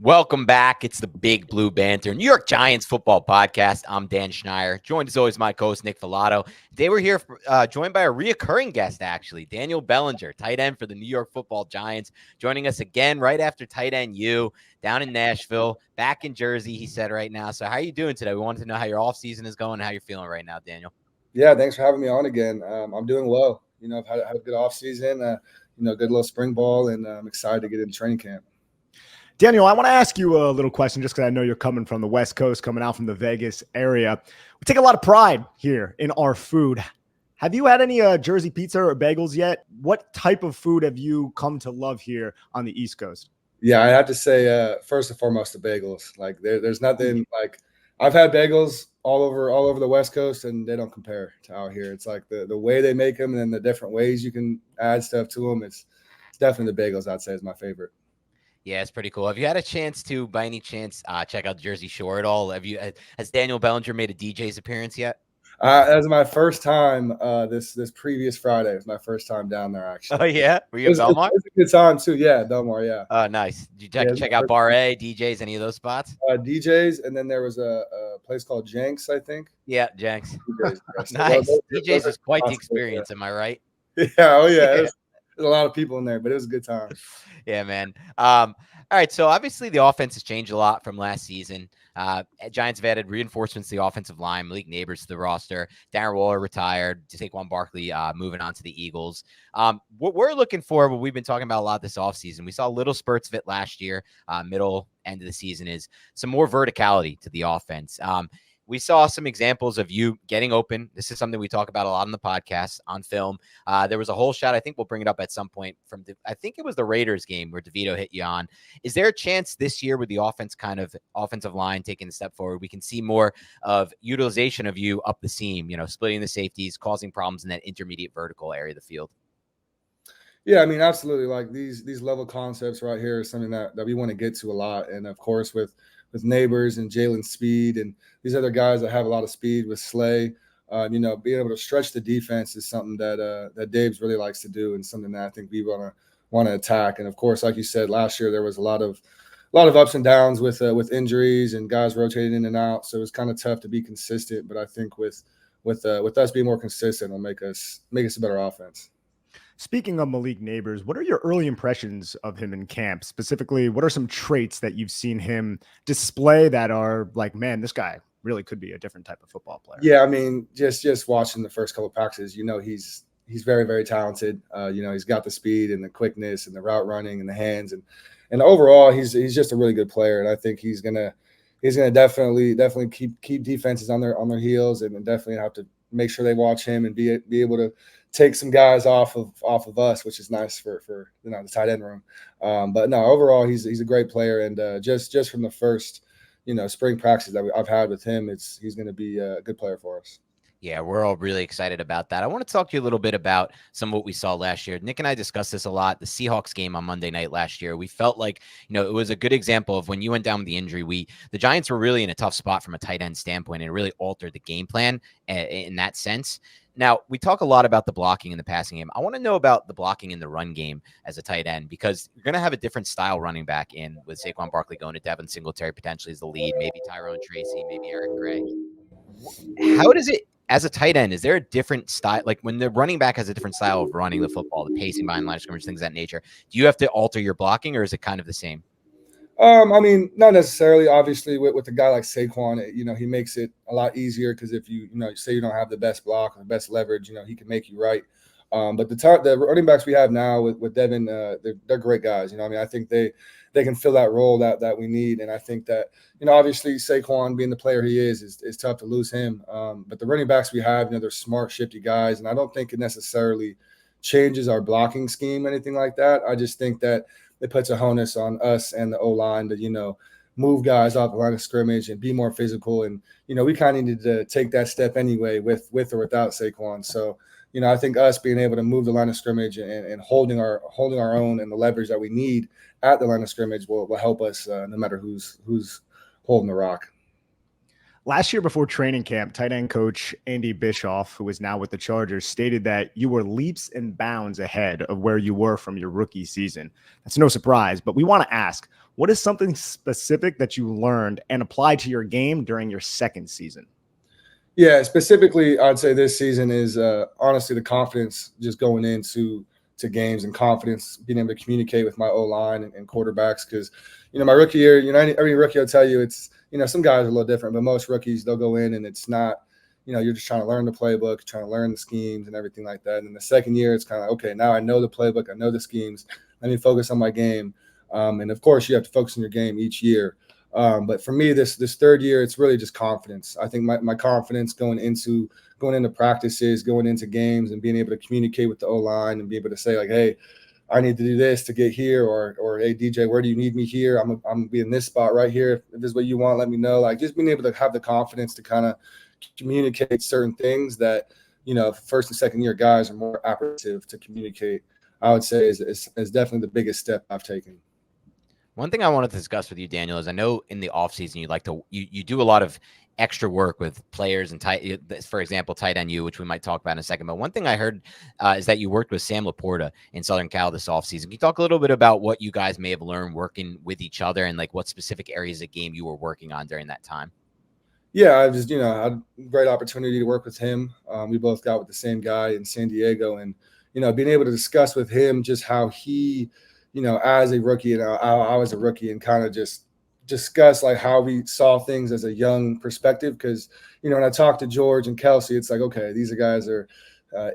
Welcome back. It's the Big Blue Banter, New York Giants football podcast. I'm Dan Schneier, joined as always my co-host Nick Filato. Today we're here joined by a reoccurring guest, actually, Daniel Bellinger, tight end for the New York Football Giants, joining us again right after tight end U down in Nashville, back in Jersey. He said right now. So how are you doing today? We wanted to know how your off season is going, and how you're feeling right now, Daniel. Yeah, thanks for having me on again. I'm doing well. I've had a good off season. Good little spring ball, and I'm excited to get into training camp. Daniel, I want to ask you a little question just because I know you're coming from the West Coast, coming out from the Vegas area. We take a lot of pride here in our food. Have you had any Jersey pizza or bagels yet? What type of food have you come to love here on the East Coast? Yeah, I have to say, first and foremost, the bagels. Like there's nothing like I've had bagels all over the West Coast, and they don't compare to out here. It's like the way they make them and then the different ways you can add stuff to them. It's definitely the bagels. I'd say is my favorite. Yeah, it's pretty cool. Have you had a chance to, by any chance, check out Jersey Shore at all? Has Daniel Bellinger made a Djais appearance yet? That was my first time. This previous Friday it was my first time down there. Actually, Oh yeah, were you at Belmar? it was a good time too. Yeah, Belmar. Yeah. Oh, nice. Did you Yeah, check out Bar A, Djais, any of those spots? Djais, and then there was a place called Jenks, I think. Yeah, Jenks. DJs, yeah. So Nice. Djais those is quite the are experience. Am I right? yeah. Oh yeah, there's a lot of people in there, but it was a good time. Yeah, man. All right. So obviously the offense has changed a lot from last season. Giants have added reinforcements to the offensive line, Malik Neighbors to the roster. Darren Waller retired. Saquon Barkley moving on to the Eagles. What we're looking for, what we've been talking about a lot this offseason, we saw little spurts of it last year, middle end of the season, is some more verticality to the offense. We saw some examples of you getting open. This is something we talk about a lot on the podcast, on film. There was a whole shot, I think we'll bring it up at some point, from I think it was the Raiders game where DeVito hit you on. Is there a chance this year with the offensive line taking a step forward, we can see more of utilization of you up the seam, splitting the safeties, causing problems in that intermediate vertical area of the field? Yeah, I mean, absolutely. Like these level concepts right here is something that we want to get to a lot. And of course, with Neighbors and Jalen Speed and these other guys that have a lot of speed with Slay, being able to stretch the defense is something that Dave's really likes to do, and something that I think we want to attack. And of course, like you said, last year there was a lot of ups and downs with injuries and guys rotating in and out, so it was kind of tough to be consistent. But I think with us being more consistent, will make us a better offense. Speaking of Malik Neighbors, what are your early impressions of him in camp? Specifically, what are some traits that you've seen him display that are like, man, this guy really could be a different type of football player? Yeah, I mean, just watching the first couple of practices, he's very, very talented. He's got the speed and the quickness and the route running and the hands, and overall he's just a really good player. And I think he's gonna definitely keep defenses on their heels, and definitely have to make sure they watch him and be able to take some guys off of us, which is nice for the tight end room. But no, overall he's a great player, and just from the first spring practice that I've had with him, he's going to be a good player for us. Yeah, we're all really excited about that. I want to talk to you a little bit about some of what we saw last year. Nick and I discussed this a lot. The Seahawks game on Monday night last year, we felt like, it was a good example of when you went down with the injury, the Giants were really in a tough spot from a tight end standpoint, and it really altered the game plan in that sense. Now, we talk a lot about the blocking in the passing game. I want to know about the blocking in the run game as a tight end, because you're going to have a different style running back in with Saquon Barkley going to Devin Singletary potentially as the lead, maybe Tyrone Tracy, maybe Eric Gray. How does it, as a tight end, is there a different style? Like when the running back has a different style of running the football, the pacing behind line of scrimmage, things of that nature, do you have to alter your blocking, or is it kind of the same? I mean, not necessarily. Obviously, with a guy like Saquon, he makes it a lot easier because if you say you don't have the best block or the best leverage, he can make you right. But the running backs we have now with Devin, they're great guys. I mean, I think they can fill that role that we need, and I think that obviously Saquon being the player he is tough to lose him. But the running backs we have, they're smart, shifty guys, and I don't think it necessarily changes our blocking scheme, anything like that. I just think that it puts a onus on us and the O-line to, move guys off the line of scrimmage and be more physical. And, we kind of needed to take that step anyway with or without Saquon. So, I think us being able to move the line of scrimmage and holding our own and the leverage that we need at the line of scrimmage will help us no matter who's holding the rock. Last year before training camp, tight end coach Andy Bischoff, who is now with the Chargers, stated that you were leaps and bounds ahead of where you were from your rookie season. That's no surprise, but we want to ask, what is something specific that you learned and applied to your game during your second season? Yeah, specifically, I'd say this season is honestly the confidence just going into games and confidence, being able to communicate with my O-line and quarterbacks. Because, my rookie year, every rookie will tell you it's, some guys are a little different, but most rookies, they'll go in and it's not, you're just trying to learn the playbook, trying to learn the schemes and everything like that. And then the second year, it's kind of, okay, now I know the playbook, I know the schemes, let me focus on my game. And of course, you have to focus on your game each year. But for me, this third year, it's really just confidence. I think my confidence going into practices, going into games, and being able to communicate with the O-line and be able to say like, hey, I need to do this to get here, or hey, DJ, where do you need me here? I'm gonna be in this spot right here. If this is what you want, let me know. Like just being able to have the confidence to kind of communicate certain things that first and second year guys are more apprehensive to communicate. I would say is definitely the biggest step I've taken. One thing I wanted to discuss with you, Daniel, is I know in the offseason you like to you do a lot of extra work with players and for example, tight end you, which we might talk about in a second. But one thing I heard is that you worked with Sam Laporta in Southern Cal this offseason. Can you talk a little bit about what you guys may have learned working with each other and like what specific areas of game you were working on during that time? Yeah, I just, had a great opportunity to work with him. We both got with the same guy in San Diego, and, being able to discuss with him just how he, as a rookie and I was a rookie, and kind of just discuss like how we saw things as a young perspective. Because, when I talk to George and Kelsey, it's like, okay, these guys are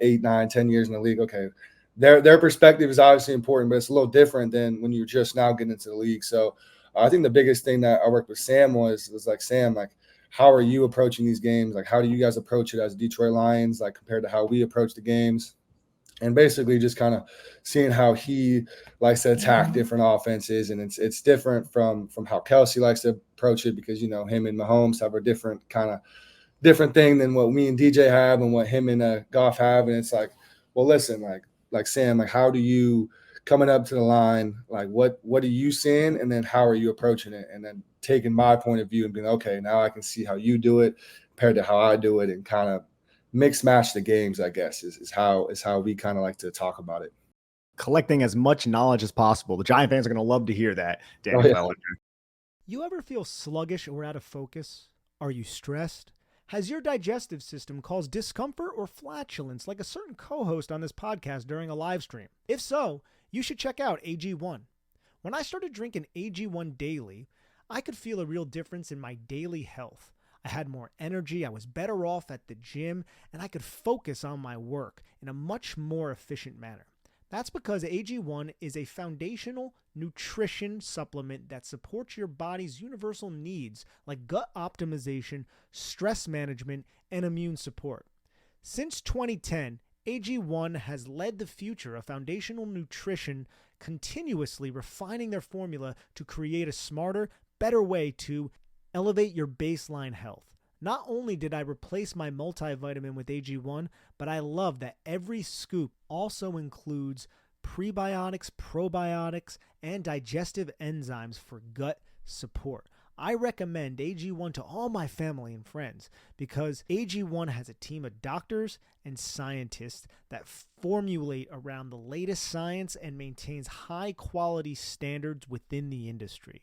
8, 9, 10 years in the league. Okay, their perspective is obviously important, but it's a little different than when you're just now getting into the league. So I think the biggest thing that I worked with Sam was like, Sam, like, how are you approaching these games? Like, how do you guys approach it as Detroit Lions, like compared to how we approach the games? And basically just kind of seeing how he likes to attack different offenses. And it's different from how Kelsey likes to approach it, because, him and Mahomes have a different thing than what me and DJ have and what him and Goff have. And it's like, well, listen, like Sam, like, how do you coming up to the line, like what are you seeing? And then how are you approaching it? And then taking my point of view and being, okay, now I can see how you do it compared to how I do it, and kind of mix match the games, I guess, is how we kind of like to talk about it. Collecting as much knowledge as possible. The Giant fans are going to love to hear that, Daniel Bellinger. You ever feel sluggish or out of focus? Are you stressed? Has your digestive system caused discomfort or flatulence like a certain co-host on this podcast during a live stream? If so, you should check out AG1. When I started drinking AG1 daily, I could feel a real difference in my daily health. I had more energy, I was better off at the gym, and I could focus on my work in a much more efficient manner. That's because AG1 is a foundational nutrition supplement that supports your body's universal needs like gut optimization, stress management, and immune support. Since 2010, AG1 has led the future of foundational nutrition, continuously refining their formula to create a smarter, better way to elevate your baseline health. Not only did I replace my multivitamin with AG1, but I love that every scoop also includes prebiotics, probiotics, and digestive enzymes for gut support. I recommend AG1 to all my family and friends because AG1 has a team of doctors and scientists that formulate around the latest science and maintains high quality standards within the industry.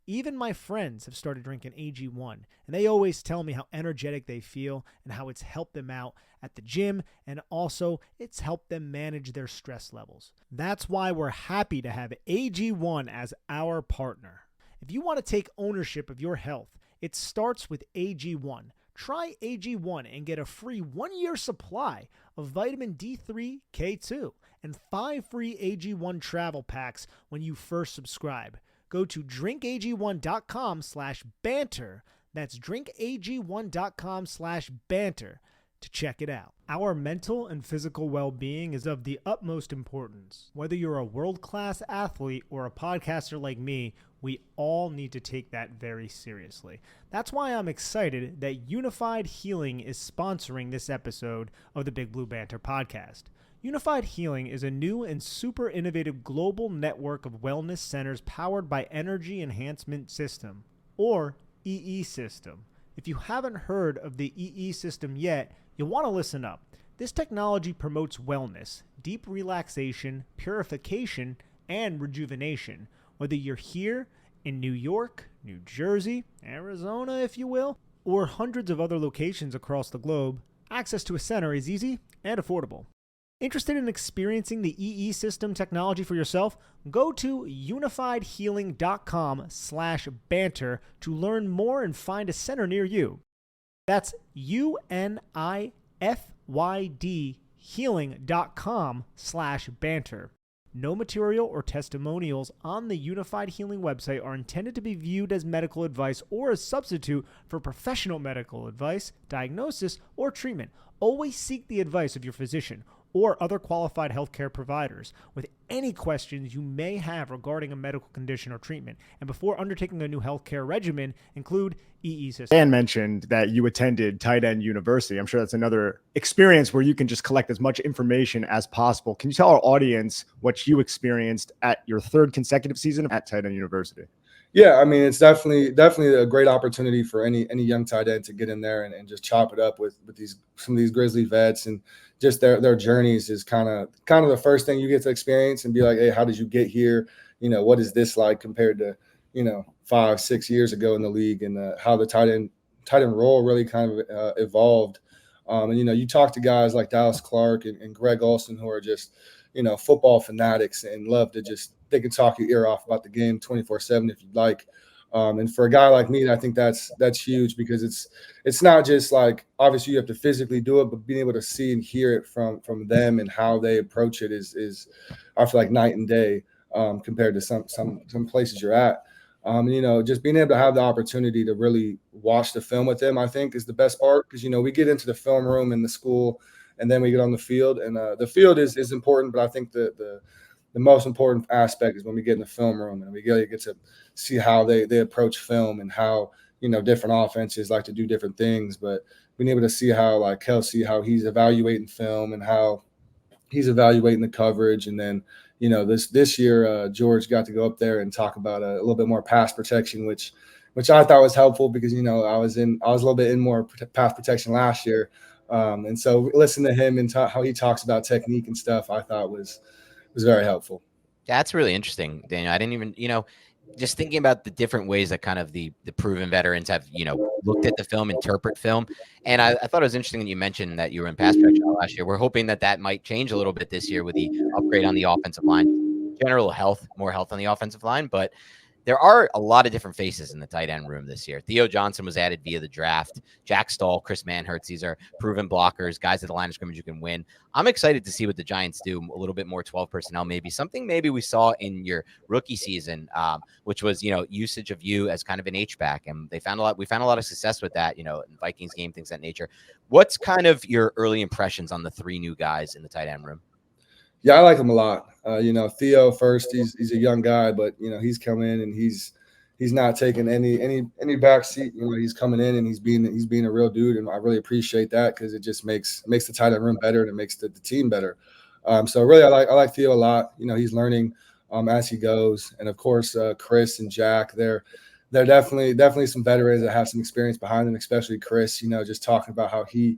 Even my friends have started drinking AG1, and they always tell me how energetic they feel and how it's helped them out at the gym, and also it's helped them manage their stress levels. That's why we're happy to have AG1 as our partner. If you want to take ownership of your health, it starts with AG1. Try AG1 and get a free 1-year supply of vitamin D3, K2, and 5 free AG1 travel packs when you first subscribe. Go to drinkag1.com/banter. That's drinkag1.com/banter to check it out. Our mental and physical well-being is of the utmost importance. Whether you're a world-class athlete or a podcaster like me, we all need to take that very seriously. That's why I'm excited that Unified Healing is sponsoring this episode of the Big Blue Banter podcast. Unified Healing is a new and super innovative global network of wellness centers powered by Energy Enhancement System, or EE System. If you haven't heard of the EE system yet, you'll want to listen up. This technology promotes wellness, deep relaxation, purification, and rejuvenation. Whether you're here in New York, New Jersey, Arizona, if you will, or hundreds of other locations across the globe, access to a center is easy and affordable. Interested in experiencing the EE system technology for yourself? Go to unifiedhealing.com/banter to learn more and find a center near you. That's UNIFYD healing.com/banter. No material or testimonials on the Unified Healing website are intended to be viewed as medical advice or a substitute for professional medical advice, diagnosis, or treatment. Always seek the advice of your physician or other qualified healthcare providers with any questions you may have regarding a medical condition or treatment. And before undertaking a new healthcare regimen, include EE system. Dan mentioned that you attended Tight End University. I'm sure that's another experience where you can just collect as much information as possible. Can you tell our audience what you experienced at your third consecutive season at Tight End University? Yeah, I mean, it's definitely a great opportunity for any young tight end to get in there and just chop it up with some of these Grizzly vets, and just their journeys is kind of the first thing you get to experience and be like, hey, how did you get here? What is this like compared to 5-6 years ago in the league, and how the tight end role really kind of evolved. And you talk to guys like Dallas Clark and Greg Olson, who are just football fanatics and love to they can talk your ear off about the game 24/7 if you'd like. And for a guy like me, I think that's huge, because it's not just like, obviously you have to physically do it, but being able to see and hear it from them and how they approach it is I feel like night and day compared to some places you're at. Just being able to have the opportunity to really watch the film with them, I think, is the best part, because we get into the film room in the school, and then we get on the field, and the field is important, but I think the most important aspect is when we get in the film room and we get to see how they approach film, and how different offenses like to do different things. But being able to see how, like Kelsey, how he's evaluating film and how he's evaluating the coverage, and then this year George got to go up there and talk about a little bit more pass protection, which I thought was helpful, because I was a little bit in more pass protection last year, and so listen to him and how he talks about technique and stuff, I thought was very helpful. That's really interesting, Daniel. I didn't even, just thinking about the different ways that kind of the proven veterans have, looked at the film, interpret film. And I thought it was interesting that you mentioned that you were in pass protection last year. We're hoping that might change a little bit this year with the upgrade on the offensive line, general health, more health on the offensive line. But there are a lot of different faces in the tight end room this year. Theo Johnson was added via the draft. Jack Stahl, Chris Manhertz, these are proven blockers, guys at the line of scrimmage who can win. I'm excited to see what the Giants do, a little bit more 12 personnel, something we saw in your rookie season, which was, usage of you as kind of an H-back. And we found a lot of success with that, in Vikings game, things of that nature. What's kind of your early impressions on the three new guys in the tight end room? Yeah, I like him a lot. Theo first, he's a young guy, but he's come in and he's not taking any back seat. He's coming in and he's being a real dude, and I really appreciate that, because it just makes the tight end room better, and it makes the team better. So really, I like Theo a lot. He's learning as he goes, and of course Chris and Jack, they're definitely some veterans that have some experience behind them, especially Chris. Just talking about how he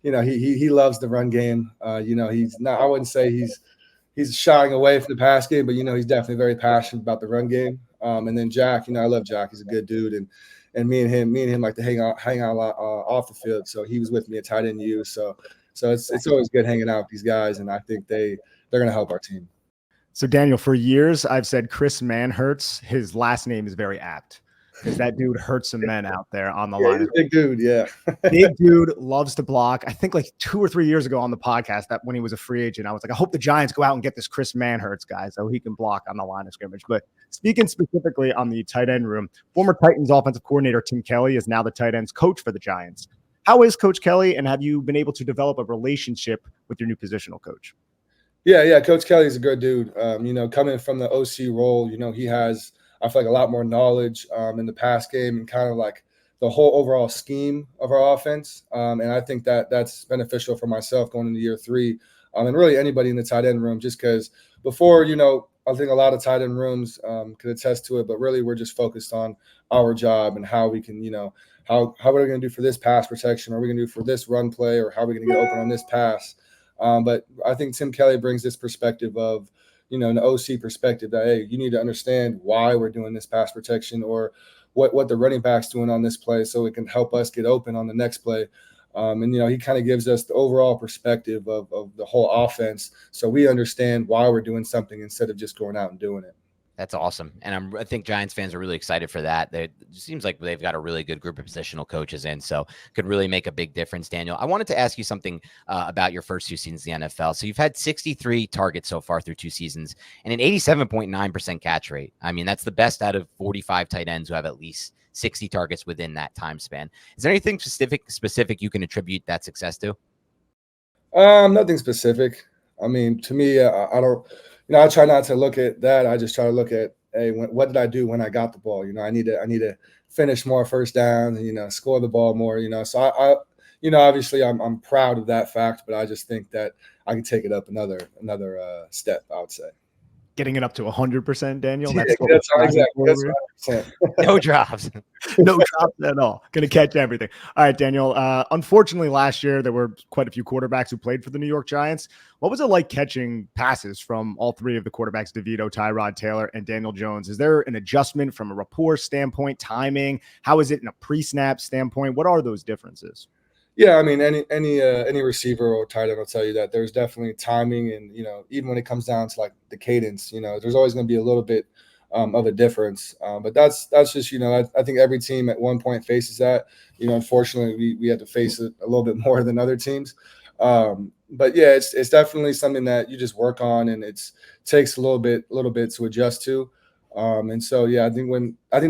loves the run game. He's not, I wouldn't say he's shying away from the pass game, but he's definitely very passionate about the run game. And then Jack, I love Jack. He's a good dude, and me and him like to hang out a lot off the field. So he was with me at tight end U. So it's always good hanging out with these guys, and I think they're going to help our team. So Daniel, for years I've said Chris Manhertz. His last name is very apt, because that dude hurts some men out there on the line. Big dude, yeah. Big dude, loves to block. I think like 2 or 3 years ago on the podcast, that when he was a free agent, I was like, I hope the Giants go out and get this Chris Manhertz guy so he can block on the line of scrimmage. But speaking specifically on the tight end room, former Titans offensive coordinator Tim Kelly is now the tight ends coach for the Giants. How is Coach Kelly, and have you been able to develop a relationship with your new positional coach? Yeah. Coach Kelly is a good dude. Coming from the OC role, he has, I feel like, a lot more knowledge in the pass game and kind of like the whole overall scheme of our offense. And I think that's beneficial for myself going into year 3, and really anybody in the tight end room, just because before, I think a lot of tight end rooms could attest to it, but really we're just focused on our job and how we can, how are we going to do for this pass protection? Or are we going to do for this run play? Or how are we going to get open on this pass? But I think Tim Kelly brings this perspective of, an OC perspective that, hey, you need to understand why we're doing this pass protection or what the running back's doing on this play so it can help us get open on the next play. And he kind of gives us the overall perspective of the whole offense so we understand why we're doing something instead of just going out and doing it. That's awesome. And I think Giants fans are really excited for that. It seems like they've got a really good group of positional coaches in, so could really make a big difference, Daniel. I wanted to ask you something about your first 2 seasons in the NFL. So you've had 63 targets so far through 2 seasons and an 87.9% catch rate. I mean, that's the best out of 45 tight ends who have at least 60 targets within that time span. Is there anything specific you can attribute that success to? Nothing specific. I mean, to me, I don't. I try not to look at that. I just try to look at, hey, what did I do when I got the ball? I need to finish more first downs and score the ball more. So I obviously I'm proud of that fact, but I just think that I can take it up another step. I would say. Getting it up to 100%, Daniel. That's exactly. That's 100%. No drops. No drops at all. Going to catch everything. All right, Daniel. Unfortunately, last year, there were quite a few quarterbacks who played for the New York Giants. What was it like catching passes from all 3 of the quarterbacks, DeVito, Tyrod Taylor, and Daniel Jones? Is there an adjustment from a rapport standpoint, timing? How is it in a pre-snap standpoint? What are those differences? Yeah, I mean, any receiver or tight end will tell you that there's definitely timing, and even when it comes down to like the cadence, there's always going to be a little bit of a difference. But that's just I think every team at one point faces that. Unfortunately, we had to face it a little bit more than other teams. But yeah, it's definitely something that you just work on, and it takes a little bit to adjust to. And so yeah, I think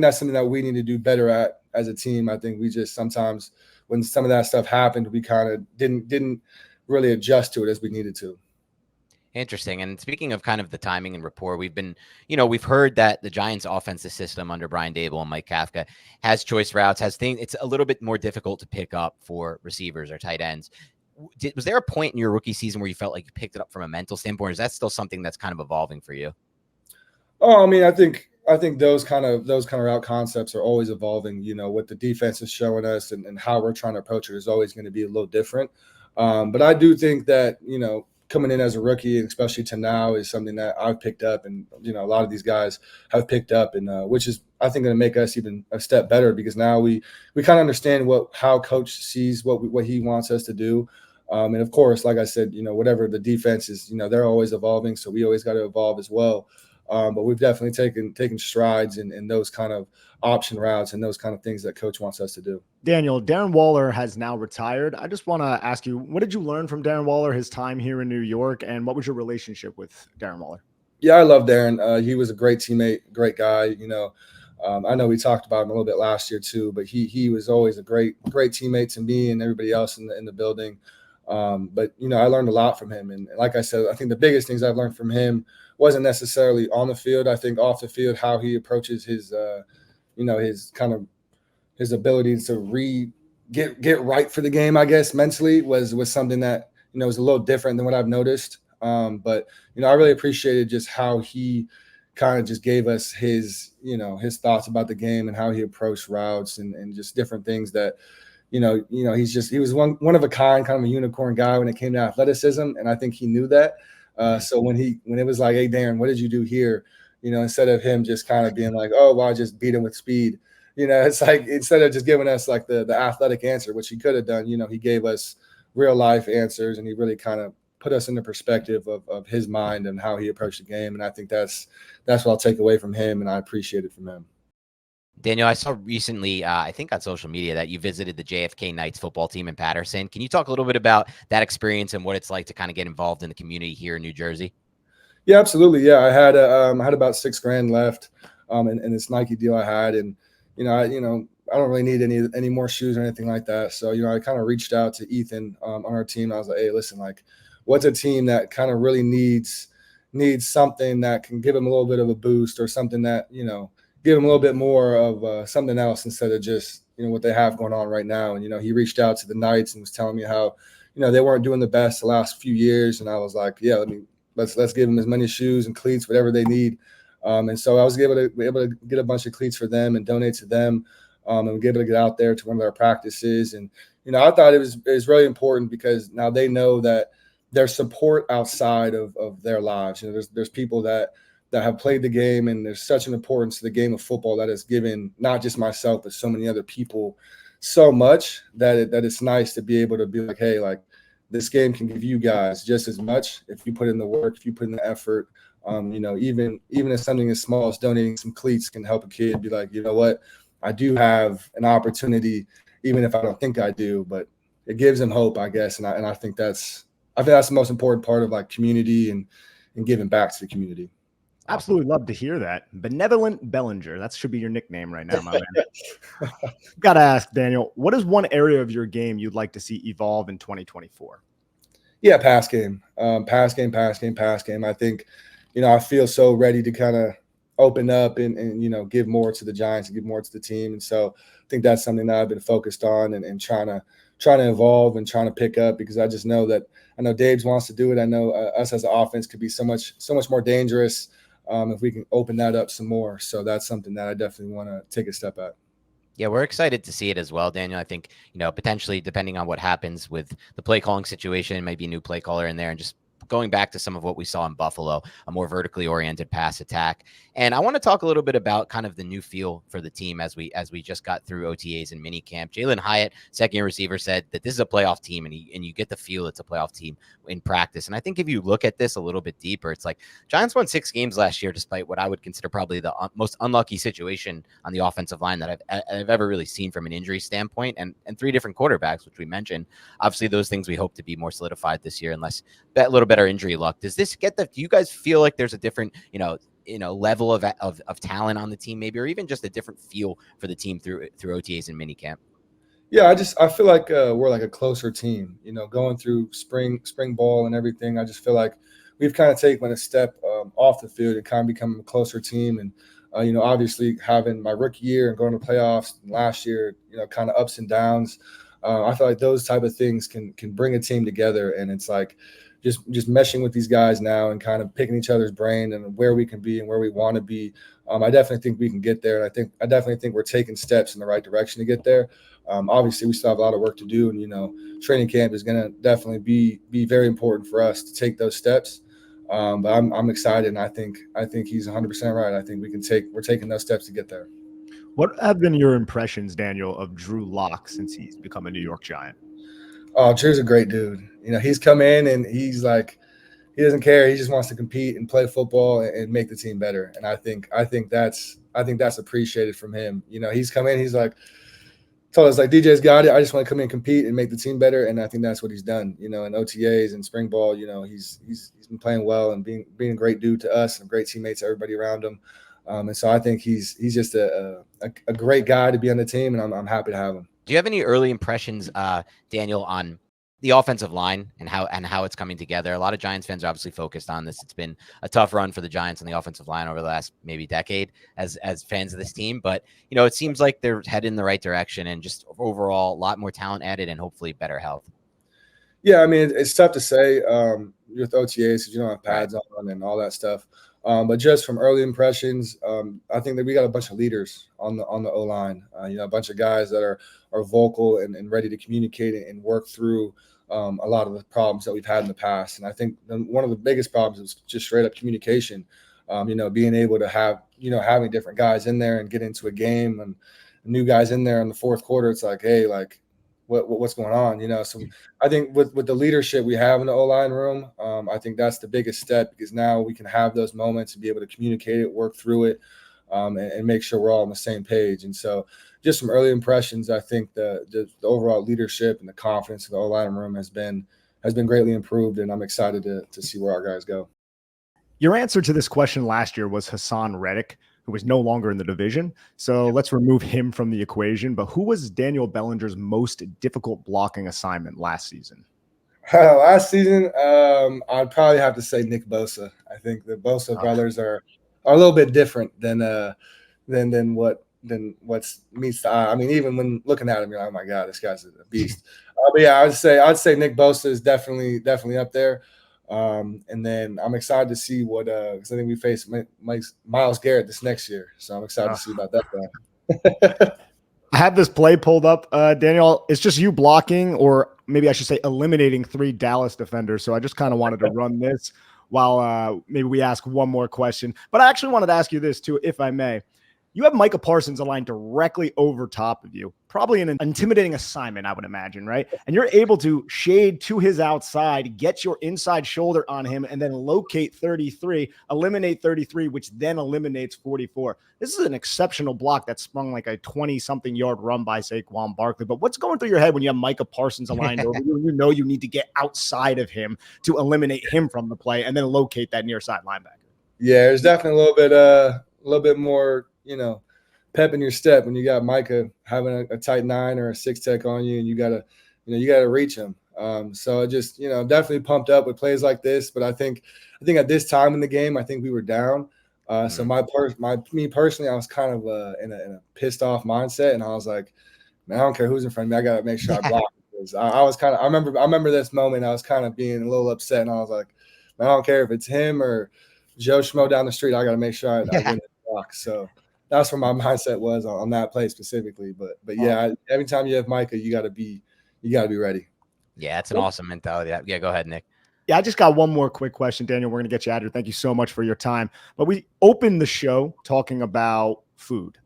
that's something that we need to do better at as a team. I think we just sometimes, when some of that stuff happened, we kind of didn't really adjust to it as we needed to. Interesting. And speaking of kind of the timing and rapport, we've heard that the Giants offensive system under Brian Dable and Mike Kafka has choice routes, it's a little bit more difficult to pick up for receivers or tight ends. Was there a point in your rookie season where you felt like you picked it up from a mental standpoint, or is that still something that's kind of evolving for you? Oh, I mean, I think those kind of route concepts are always evolving. What the defense is showing us and how we're trying to approach it is always going to be a little different. But I do think that coming in as a rookie, and especially to now, is something that I've picked up, and a lot of these guys have picked up, and which is I think going to make us even a step better, because now we kind of understand how coach sees what he wants us to do. And of course, like I said, whatever the defense is, they're always evolving, so we always got to evolve as well. But we've definitely taken strides in those kind of option routes and those kind of things that coach wants us to do. Daniel, Darren Waller has now retired. I just want to ask you, what did you learn from Darren Waller, his time here in New York, and what was your relationship with Darren Waller? Yeah, I love Darren. He was a great teammate, great guy. I know we talked about him a little bit last year too, but he was always a great teammate to me and everybody else in the building. But I learned a lot from him, and like I said, I think the biggest things I've learned from him wasn't necessarily on the field. I think off the field, how he approaches his his ability to get right for the game, I guess, mentally was something that was a little different than what I've noticed. But I really appreciated just how he kind of just gave us his thoughts about the game and how he approached routes and just different things that. He was one of a kind, kind of a unicorn guy when it came to athleticism, and I think he knew that. So when it was like, hey, Darren, what did you do here? Instead of him just kind of being like, oh, well, I just beat him with speed. It's like, instead of just giving us like the athletic answer, which he could have done, he gave us real life answers, and he really kind of put us in the perspective of his mind and how he approached the game. And I think that's what I'll take away from him, and I appreciate it from him. Daniel, I saw recently, I think on social media, that you visited the JFK Knights football team in Patterson. Can you talk a little bit about that experience and what it's like to kind of get involved in the community here in New Jersey? Yeah, absolutely. Yeah, I had about $6,000 left in this Nike deal I had, and I don't really need any more shoes or anything like that. So I kind of reached out to Ethan on our team. I was like, hey, listen, like, what's a team that kind of really needs something that can give them a little bit of a boost, or something that give them a little bit more of something else instead of just what they have going on right now. And he reached out to the Knights and was telling me how they weren't doing the best the last few years, and I was like, yeah, let's give them as many shoes and cleats, whatever they need. And so I was able to get a bunch of cleats for them and donate to them, and we able to get out there to one of their practices. And I thought it was really important because now they know that there's support outside of their lives. There's people that have played the game, and there's such an importance to the game of football that has given not just myself but so many other people so much that it's nice to be able to be like, hey, like this game can give you guys just as much if you put in the work, if you put in the effort. Even if something as small as donating some cleats can help a kid be like, you know what, I do have an opportunity, even if I don't think I do, but it gives them hope, I guess. And I think that's the most important part of like community and giving back to the community. Absolutely love to hear that. Benevolent Bellinger. That should be your nickname right now, my man. Got to ask, Daniel, what is one area of your game you'd like to see evolve in 2024? Yeah, pass game. Pass game. I think, I feel so ready to kind of open up and give more to the Giants and give more to the team. And so I think that's something that I've been focused on and trying to evolve and trying to pick up, because I just know that Daves wants to do it. I know us as an offense could be so much more dangerous if we can open that up some more. So that's something that I definitely want to take a step at. Yeah, we're excited to see it as well, Daniel. I think, potentially depending on what happens with the play calling situation, maybe a new play caller in there, and just going back to some of what we saw in Buffalo, a more vertically oriented pass attack. And I want to talk a little bit about kind of the new feel for the team as we just got through OTAs and minicamp. Jalen Hyatt, second-year receiver, said that this is a playoff team, and you get the feel it's a playoff team in practice. And I think if you look at this a little bit deeper, it's like Giants won 6 games last year, despite what I would consider probably the most unlucky situation on the offensive line that I've ever really seen from an injury standpoint, and 3 different quarterbacks, which we mentioned. Obviously, those things we hope to be more solidified this year, unless that little better injury luck. Does this do you guys feel like there's a different, level of talent on the team, maybe, or even just a different feel for the team through OTAs and minicamp? Yeah, I feel like we're like a closer team, going through spring ball and everything. I just feel like we've kind of taken a step off the field and kind of become a closer team. And, obviously having my rookie year and going to playoffs last year, kind of ups and downs. I feel like those type of things can bring a team together. And it's like just meshing with these guys now and kind of picking each other's brain and where we can be and where we want to be. I definitely think we can get there. And I definitely think we're taking steps in the right direction to get there. Obviously we still have a lot of work to do, and, training camp is going to definitely be very important for us to take those steps. But I'm excited, and I think he's 100% right. I think we're taking those steps to get there. What have been your impressions, Daniel, of Drew Lock since he's become a New York Giant? Oh, Drew's a great dude. He's come in and he's like, he doesn't care. He just wants to compete and play football and make the team better. And I think that's appreciated from him. He's come in, he's like, told us like, DJ's got it. I just want to come in and compete and make the team better. And I think that's what he's done, in OTAs and spring ball. He's been playing well and being a great dude to us and great teammates, everybody around him. And so I think he's just a great guy to be on the team, and I'm happy to have him. Do you have any early impressions, Daniel, on the offensive line and how it's coming together? A lot of Giants fans are obviously focused on this. It's been a tough run for the Giants on the offensive line over the last maybe decade as fans of this team. But, it seems like they're headed in the right direction, and just overall a lot more talent added and hopefully better health. Yeah, I mean, it's tough to say with OTAs because you don't have pads on and all that stuff. But just from early impressions, I think that we got a bunch of leaders on the O-line. A bunch of guys that are vocal and ready to communicate and work through a lot of the problems that we've had in the past. And I think one of the biggest problems is just straight up communication. Being able to have having different guys in there and get into a game and new guys in there in the fourth quarter. It's like, hey, like what's going on? So I think with the leadership we have in the O-line room, I think that's the biggest step, because now we can have those moments and be able to communicate it, work through it, and make sure we're all on the same page. And so just some early impressions, I think the overall leadership and the confidence of the O-line room has been greatly improved, and I'm excited to see where our guys go. Your answer to this question last year was Hassan Reddick, who was no longer in the division. So let's remove him from the equation. But who was Daniel Bellinger's most difficult blocking assignment last season? Last season, I'd probably have to say Nick Bosa. I think the Bosa brothers are a little bit different than what's meets the eye. I mean, even when looking at him, you're like, oh my God, this guy's a beast. But yeah, I'd say Nick Bosa is definitely up there. And then I'm excited to see what because I think we face Myles Garrett this next year, so I'm excited to see about that guy. I have this play pulled up, Daniel. It's just you blocking, or maybe I should say eliminating 3 Dallas defenders. So I just kind of wanted to run this while maybe we ask one more question. But I actually wanted to ask you this too, if I may. You have Micah Parsons aligned directly over top of you, probably an intimidating assignment, I would imagine, right? And you're able to shade to his outside, get your inside shoulder on him, and then locate 33, eliminate 33, which then eliminates 44. This is an exceptional block that sprung like a 20-something yard run by Saquon Barkley. But what's going through your head when you have Micah Parsons aligned over you? You know you need to get outside of him to eliminate him from the play and then locate that near side linebacker. Yeah, there's definitely a little bit more, pep in your step when you got Micah having a tight 9 or a 6 tech on you, and you gotta reach him. So I just, definitely pumped up with plays like this. But I think at this time in the game, I think we were down. So me personally, I was kind of in a pissed off mindset, and I was like, man, I don't care who's in front of me, I gotta make sure I block. Because I was kind of, I remember this moment, I was kind of being a little upset, and I was like, man, I don't care if it's him or Joe Schmo down the street, I gotta make sure I win the block. So that's where my mindset was on that play specifically. But yeah, every time you have Micah, you gotta be ready. Yeah, it's an awesome mentality. Yeah, go ahead, Nick. Yeah, I just got one more quick question, Daniel. We're going to get you out of here. Thank you so much for your time. But we opened the show talking about food.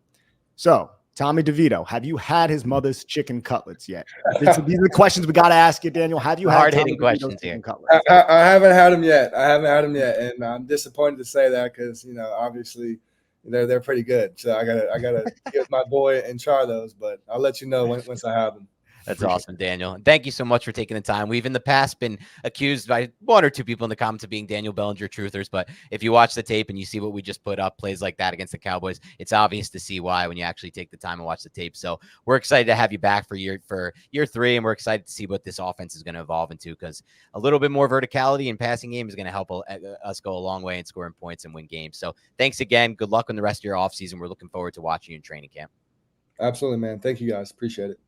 So, Tommy DeVito, have you had his mother's chicken cutlets yet? These are the questions we got to ask you, Daniel. Have you had hard-hitting questions here? I haven't had them yet. And I'm disappointed to say that because obviously they're pretty good. So I gotta get my boy and try those. But I'll let you know once I have them. That's awesome, Daniel. And thank you so much for taking the time. We've in the past been accused by 1 or 2 people in the comments of being Daniel Bellinger truthers. But if you watch the tape and you see what we just put up, plays like that against the Cowboys, it's obvious to see why when you actually take the time and watch the tape. So we're excited to have you back for year 3. And we're excited to see what this offense is going to evolve into, because a little bit more verticality and passing game is going to help us go a long way in scoring points and win games. So thanks again. Good luck on the rest of your offseason. We're looking forward to watching you in training camp. Absolutely, man. Thank you guys. Appreciate it.